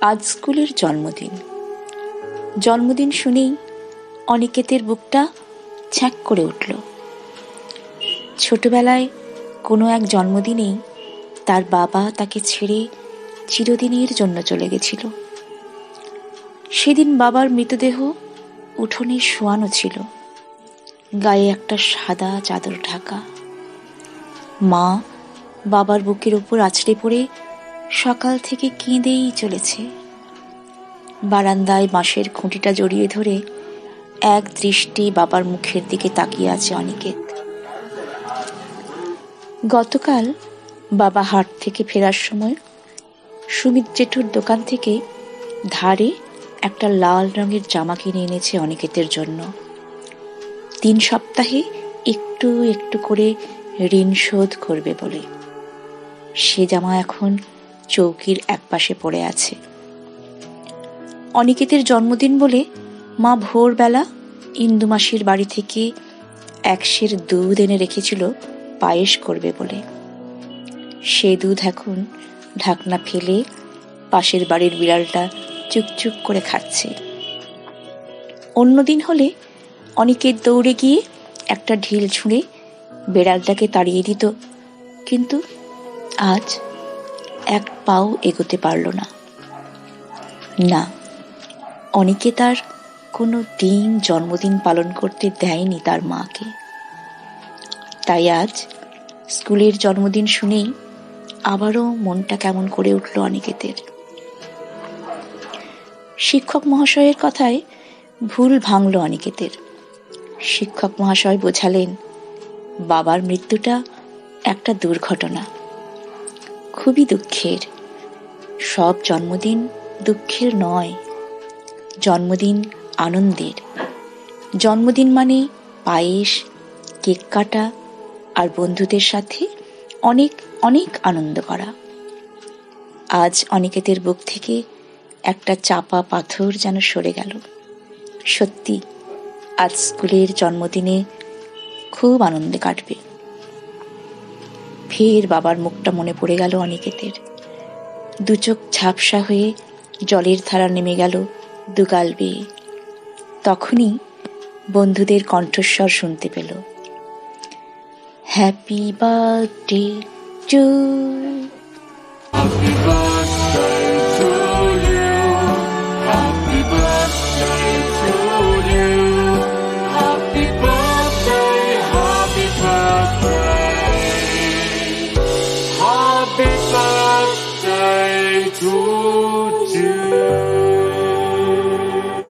আজ স্কুলের জন্মদিন। জন্মদিন শুনেই অনিকেতের বুকটা ছ্যাঁক করে উঠল। ছোটবেলায় কোনো এক জন্মদিনেই তার বাবা তাকে ছেড়ে চিরদিনের জন্য চলে গেছিল। সেদিন বাবার মৃতদেহ উঠোনে শোয়ানো ছিল, গায়ে একটা সাদা চাদর ঢাকা। মা বাবার বুকের উপর আছড়ে পড়ে সকাল থেকে কেঁদেই চলেছে। বারান্দায় বাঁশের খুঁটিটা জড়িয়ে ধরে এক দৃষ্টি বাবার মুখের দিকে তাকিয়ে আছে অনিকেত। গতকাল বাবা হাট থেকে ফেরার সময় সুমিত জেঠুর দোকান থেকে ধারে একটা লাল রঙের জামা কিনে এনেছে অনিকেতের জন্য। 3 সপ্তাহে একটু একটু করে ঋণ শোধ করবে বলে। সে জামা এখন চৌকির একপাশে পড়ে আছে। অনিকেতের জন্মদিন বলে মা ভোরবেলা ইন্দুমাসির বাড়ি থেকে 1 সের দুধ এনে রেখেছিল পায়েস করবে বলে। সে দুধ এখন ঢাকনা ফেলে পাশের বাড়ির বিড়ালটা চুপচুপ করে খাচ্ছে। অন্যদিন হলে অনিকেত দৌড়ে গিয়ে একটা ঢিল ছুঁড়ে বিড়ালটাকে তাড়িয়ে দিত, কিন্তু আজ 1 পাও এগোতে পারল না। না, অনিকেত আর কোনো দিন জন্মদিন পালন করতে দেয়নি তার মাকে। তাই আজ স্কুলের জন্মদিন শুনেই আবারও মনটা কেমন করে উঠল অনিকেতের। শিক্ষক মহাশয়ের কথায় ভুল ভাঙল অনিকেতের। শিক্ষক মহাশয় বোঝালেন, বাবার মৃত্যুটা একটা দুর্ঘটনা, খুবই দুঃখের। সব জন্মদিন দুঃখের নয়, জন্মদিন আনন্দের। জন্মদিন মানে পায়েস, কেক কাটা আর বন্ধুদের সাথে অনেক অনেক আনন্দ করা। আজ অনিকেতের বুক থেকে একটা চাপা পাথর যেন সরে গেল। সত্যি আজ স্কুলের জন্মদিনে খুব আনন্দে কাটবে। ফের বাবার মুখটা মনে পড়ে গেল অনিকেতের। 2 চোখ ঝাপসা হয়ে জলের ধারা নেমে গেল দুগাল বেয়ে। তখনই বন্ধুদের কণ্ঠস্বর শুনতে পেল, happy birthday to Happy birthday to